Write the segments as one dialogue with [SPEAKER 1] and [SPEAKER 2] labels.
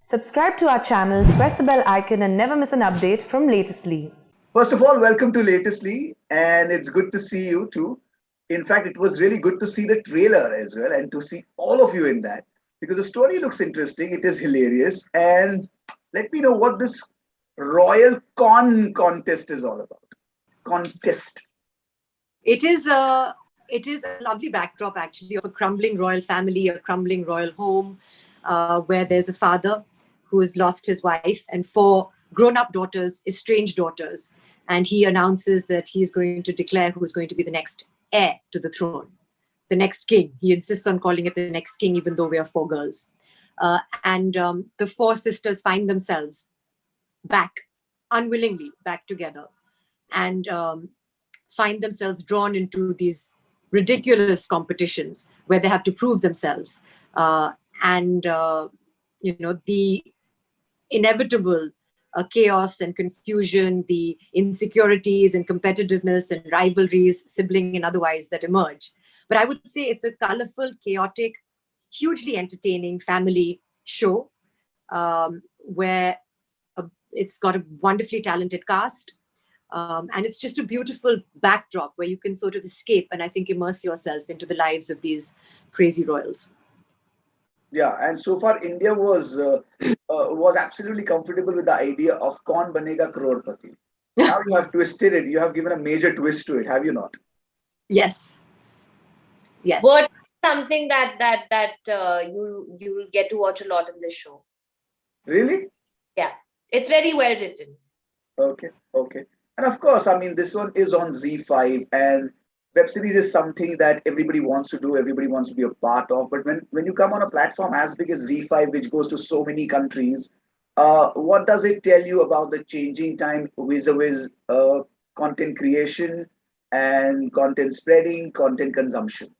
[SPEAKER 1] Subscribe to our channel, press the bell icon, and never miss an update from Latestly.
[SPEAKER 2] First of all, welcome to Latestly, and it's good to see you too. In fact, it was really good to see the trailer as well and to see all of you in that because the story looks interesting, it is hilarious, and let me know what this Royal Con contest is all about. Contest.
[SPEAKER 3] It is a lovely backdrop actually of a crumbling royal family, a crumbling royal home, where there's a father who has lost his wife and four grown-up daughters, estranged daughters, and he announces that he's going to declare who's going to be the next heir to the throne, the next king. He insists on calling it the next king, even though we are four girls. And the four sisters find themselves unwillingly back together, and find themselves drawn into these ridiculous competitions where they have to prove themselves. The inevitable chaos and confusion, the insecurities and competitiveness and rivalries, sibling and otherwise, that emerge. But I would say it's a colorful, chaotic, hugely entertaining family show where it's got a wonderfully talented cast. And it's just a beautiful backdrop where you can sort of escape and I think immerse yourself into the lives of these crazy royals.
[SPEAKER 2] Yeah, and so far India was absolutely comfortable with the idea of Kaun Banega Crorepati. Now you have twisted it. You have given a major twist to it, have you not?
[SPEAKER 3] Yes.
[SPEAKER 4] What something that you will get to watch a lot in this show?
[SPEAKER 2] Really?
[SPEAKER 4] Yeah, it's very well written.
[SPEAKER 2] Okay. And of course, I mean, this one is on Z5, and web series is something that everybody wants to do, everybody wants to be a part of. But when you come on a platform as big as Z5, which goes to so many countries, what does it tell you about the changing time vis-a-vis content creation and content spreading, content consumption?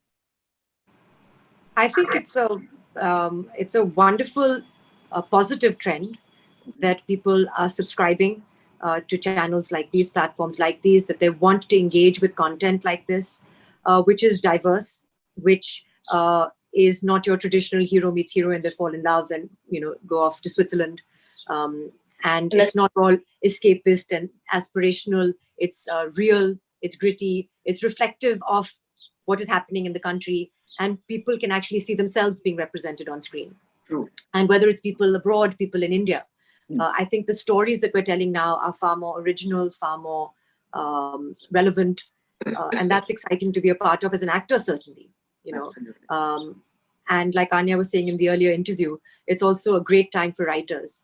[SPEAKER 3] I think it's a wonderful, positive trend that people are subscribing to channels like these, platforms like these, that they want to engage with content like this, which is diverse, which is not your traditional hero meets hero and they fall in love and go off to Switzerland. And it's not all escapist and aspirational. It's real, it's gritty, it's reflective of what is happening in the country, and people can actually see themselves being represented on screen.
[SPEAKER 2] True.
[SPEAKER 3] And whether it's people abroad, people in India, I think the stories that we're telling now are far more original, far more relevant, and that's exciting to be a part of as an actor, certainly.
[SPEAKER 2] Absolutely.
[SPEAKER 3] And like Anya was saying in the earlier interview, it's also a great time for writers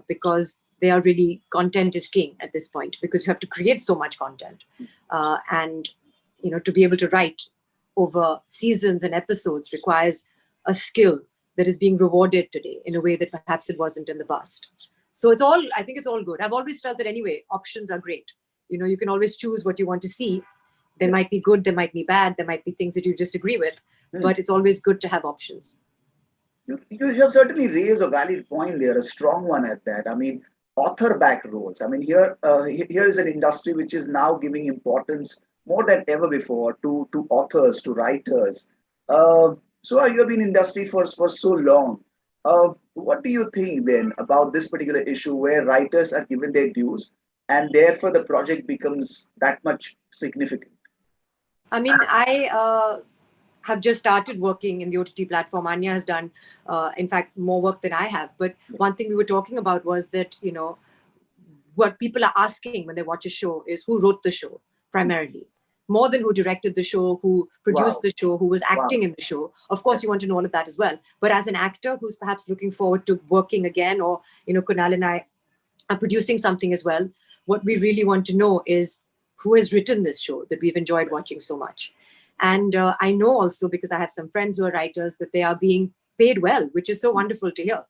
[SPEAKER 3] because they are really, content is king at this point, because you have to create so much content, and to be able to write over seasons and episodes requires a skill that is being rewarded today in a way that perhaps it wasn't in the past. So I think it's all good. I've always felt that anyway, options are great. You can always choose what you want to see. They might be good, they might be bad, there might be things that you disagree with, but it's always good to have options.
[SPEAKER 2] You have certainly raised a valid point there, a strong one at that. I mean, author-backed roles. I mean, here is an industry which is now giving importance more than ever before to authors, to writers. So you have been in industry for so long. What do you think then about this particular issue where writers are given their dues and therefore the project becomes that much significant?
[SPEAKER 3] I mean, I have just started working in the OTT platform. Anya has done, in fact, more work than I have. But one thing we were talking about was that, what people are asking when they watch a show is who wrote the show primarily, more than who directed the show, who produced the show, who was acting in the show. Of course, you want to know all of that as well. But as an actor who's perhaps looking forward to working again, or, Kunal and I are producing something as well, what we really want to know is who has written this show that we've enjoyed watching so much. And I know also, because I have some friends who are writers, that they are being paid well, which is so wonderful to hear,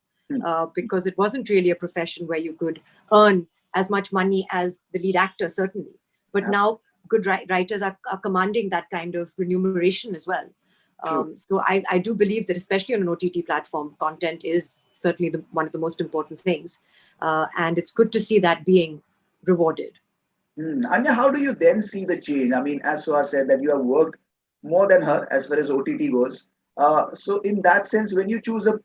[SPEAKER 3] because it wasn't really a profession where you could earn as much money as the lead actor, certainly. But now good writers are commanding that kind of remuneration as well. So I do believe that, especially on an OTT platform, content is certainly one of the most important things. And it's good to see that being rewarded.
[SPEAKER 2] Anya, how do you then see the change? I mean, as Soha said, that you have worked more than her as far as OTT goes. So in that sense, when you choose a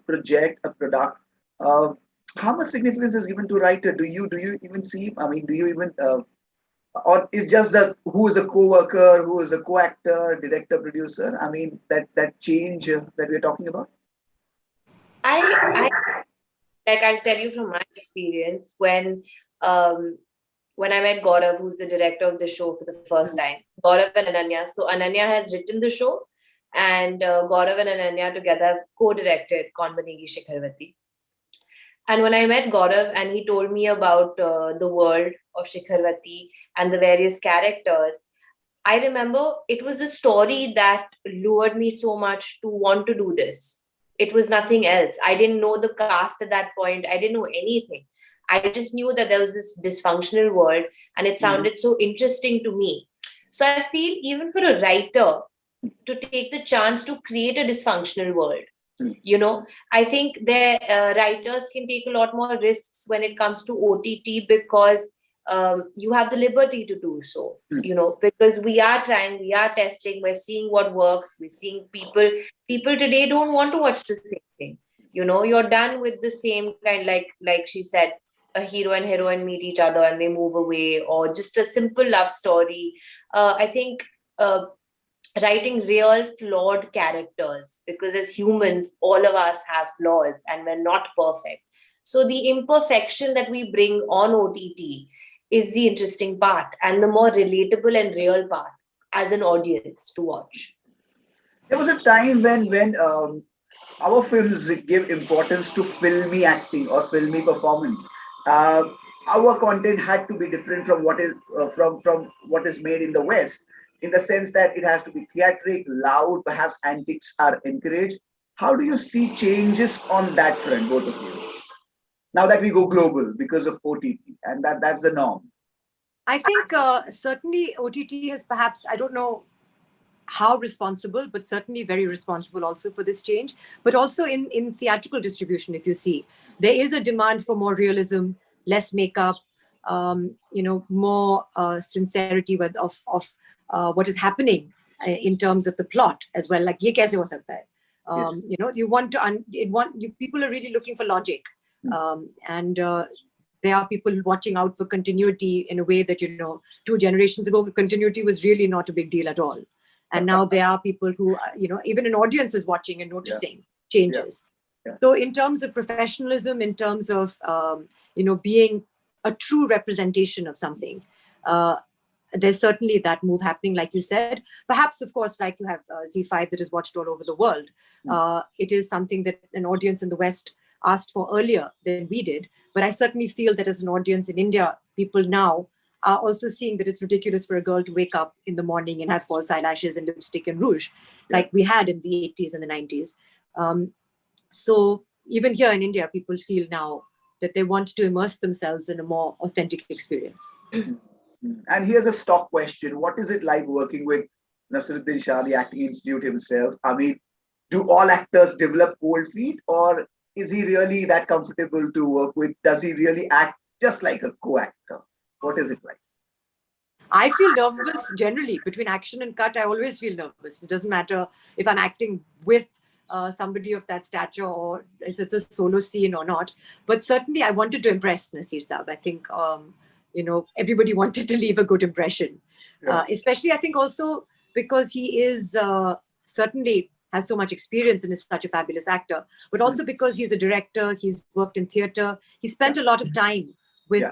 [SPEAKER 2] project, a product, Uh, how much significance is given to writer? Do you even see? I mean, do you even or is just that who is a co-worker, who is a co-actor, director, producer? I mean, that change that we're talking about.
[SPEAKER 4] I like I'll tell you from my experience um when I met Gaurav, who's the director of the show for the first time. Gaurav and Ananya. So Ananya has written the show, and Gaurav and Ananya together have co-directed Kaun Banegi Shikhawati. And when I met Gaurav and he told me about the world of Shikharwati and the various characters, I remember it was a story that lured me so much to want to do this. It was nothing else. I didn't know the cast at that point. I didn't know anything. I just knew that there was this dysfunctional world and it
[SPEAKER 2] Mhm.
[SPEAKER 4] sounded so interesting to me. So I feel even for a writer to take the chance to create a dysfunctional world,
[SPEAKER 2] Mm.
[SPEAKER 4] I think their writers can take a lot more risks when it comes to OTT because you have the liberty to do so,
[SPEAKER 2] Mm.
[SPEAKER 4] because we are trying, we are testing, we're seeing what works, we're seeing people today don't want to watch the same thing. You're done with the same kind, like she said, a hero and heroine meet each other and they move away, or just a simple love story. I think uh, writing real flawed characters, because as humans all of us have flaws and we're not perfect, so the imperfection that we bring on OTT is the interesting part and the more relatable and real part as an audience to watch.
[SPEAKER 2] There was a time when our films give importance to filmy acting or filmy performance. Uh, our content had to be different from what is from what is made in the West, in the sense that it has to be theatric, loud, perhaps antics are encouraged. How do you see changes on that front, both of you? Now that we go global because of OTT, and that's the norm.
[SPEAKER 3] I think certainly OTT has perhaps, I don't know how responsible, but certainly very responsible also for this change. But also in theatrical distribution, if you see, there is a demand for more realism, less makeup, more sincerity what is happening in terms of the plot as well. Like, ye kaise ho sakta hai?
[SPEAKER 2] Yes.
[SPEAKER 3] You want to, people are really looking for logic. And there are people watching out for continuity in a way that, 2 generations ago, continuity was really not a big deal at all. And now there are people who, even an audience is watching and noticing changes.
[SPEAKER 2] Yeah.
[SPEAKER 3] So in terms of professionalism, in terms of, being a true representation of something, there's certainly that move happening, like you said. Perhaps, of course, like you have Z5 that is watched all over the world. It is something that an audience in the West asked for earlier than we did. But I certainly feel that as an audience in India, people now are also seeing that it's ridiculous for a girl to wake up in the morning and have false eyelashes and lipstick and rouge, like we had in the 80s and the 90s. So even here in India, people feel now that they want to immerse themselves in a more authentic experience.
[SPEAKER 2] And here's a stock question: what is it like working with Naseeruddin Shah, the Acting Institute himself? I mean, do all actors develop cold feet, or is he really that comfortable to work with? Does he really act just like a co-actor? What is it like?
[SPEAKER 3] I feel nervous generally between action and cut. I always feel nervous. It doesn't matter if I'm acting with somebody of that stature or if it's a solo scene or not. But certainly, I wanted to impress Naseer Saab. I think everybody wanted to leave a good impression. Especially, I think also because he is certainly has so much experience and is such a fabulous actor, but also because he's a director, he's worked in theatre, he spent a lot of time with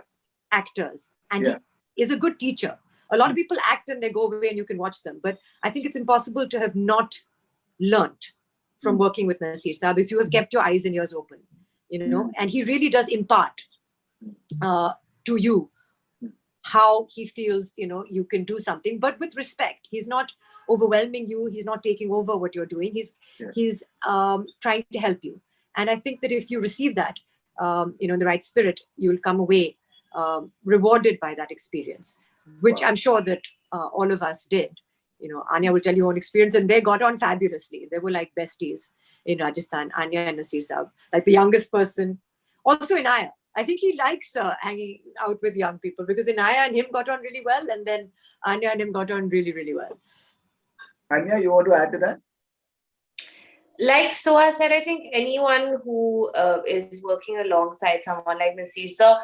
[SPEAKER 3] actors, and he is a good teacher. A lot of people act and they go away and you can watch them, but I think it's impossible to have not learnt from working with Naseer Saab if you have kept your eyes and ears open, and he really does impart to you how he feels, you can do something, but with respect. He's not overwhelming you. He's not taking over what you're doing. He's trying to help you. And I think that if you receive that, in the right spirit, you'll come away rewarded by that experience, which I'm sure that all of us did. Anya will tell you her own experience, and they got on fabulously. They were like besties in Rajasthan, Anya and Naseer Saab, like the youngest person. Also in Aya, I think he likes hanging out with young people, because Inaya and him got on really well, and then Anya and him got on really, really well.
[SPEAKER 2] Anya, you want to add to that?
[SPEAKER 4] Like Soha said, I think anyone who is working alongside someone like Naseer sir,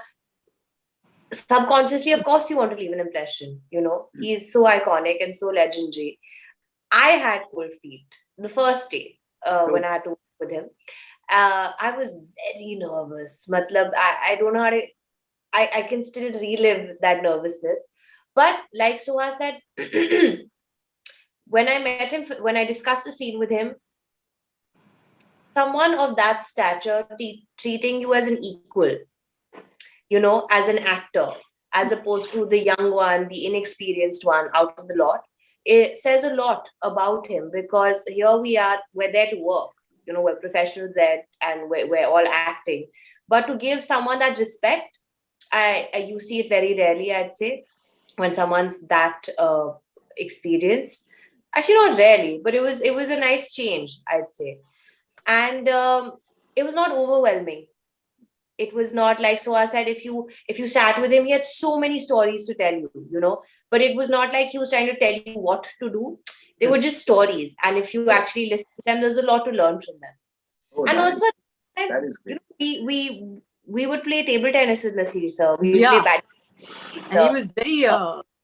[SPEAKER 4] subconsciously, of course, you want to leave an impression. You know, he's so iconic and so legendary. I had cold feet the first day when I had to work with him. I was very nervous. Matlab, I don't know how to. I can still relive that nervousness. But like Soha said, when I met him, when I discussed the scene with him, someone of that stature treating you as an equal, as an actor, as opposed to the young one, the inexperienced one out of the lot, it says a lot about him, because here we're there to work, we're professionals there, and we're all acting. But to give someone that respect, you see it very rarely, I'd say, when someone's that experienced. Actually, not rarely, but it was a nice change, I'd say. And it was not overwhelming. It was not like, so I said, if you sat with him, he had so many stories to tell you, but it was not like he was trying to tell you what to do. They were just stories, and if you actually listen to them, there's a lot to learn from them.
[SPEAKER 2] Oh,
[SPEAKER 4] And also,
[SPEAKER 2] that is great.
[SPEAKER 4] we would play table tennis with Naseer sir. We would
[SPEAKER 3] Yeah.
[SPEAKER 4] play badminton.
[SPEAKER 3] And he was very,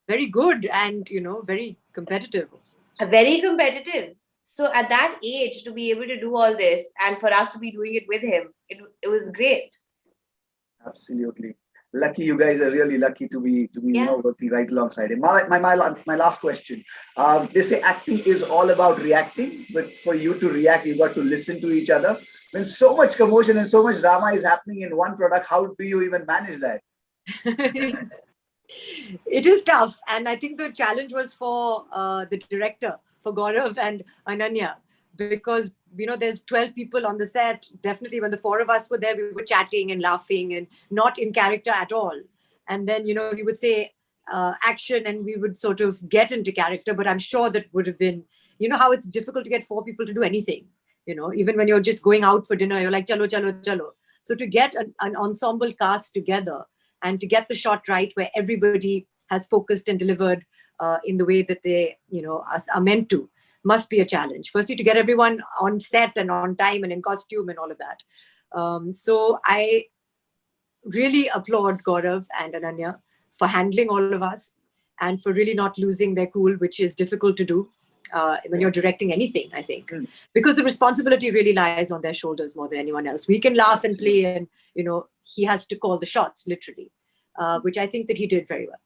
[SPEAKER 3] very good and, very competitive.
[SPEAKER 4] Very competitive. So at that age, to be able to do all this, and for us to be doing it with him, it was great.
[SPEAKER 2] Absolutely. Lucky, you guys are really lucky to be
[SPEAKER 4] Yeah.
[SPEAKER 2] working right alongside him. My last question. They say acting is all about reacting, but for you to react, you got to listen to each other. When so much commotion and so much drama is happening in one product, how do you even manage that?
[SPEAKER 3] It is tough. And I think the challenge was for the director, for Gaurav and Ananya, because, there's 12 people on the set. Definitely when the four of us were there, we were chatting and laughing and not in character at all. And then, he would say action and we would sort of get into character. But I'm sure that would have been, how it's difficult to get four people to do anything. Even when you're just going out for dinner, you're like, chalo, chalo, chalo. So to get an ensemble cast together and to get the shot right where everybody has focused and delivered in the way that they, are meant to, must be a challenge. Firstly, to get everyone on set and on time and in costume and all of that. So I really applaud Gaurav and Ananya for handling all of us and for really not losing their cool, which is difficult to do when you're directing anything, I think. Because the responsibility really lies on their shoulders more than anyone else. We can laugh and play and, he has to call the shots, literally, which I think that he did very well.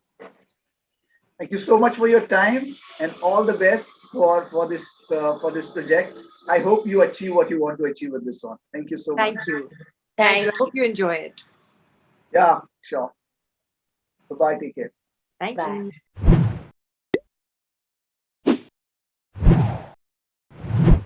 [SPEAKER 2] Thank you so much for your time and all the best for this project. I hope you achieve what you want to achieve with this one. Thank you so much.
[SPEAKER 3] Thank you.
[SPEAKER 4] Thank
[SPEAKER 3] I hope you enjoy it.
[SPEAKER 2] Yeah, sure. Bye-bye. Take care.
[SPEAKER 3] Thank
[SPEAKER 4] Bye.
[SPEAKER 3] you.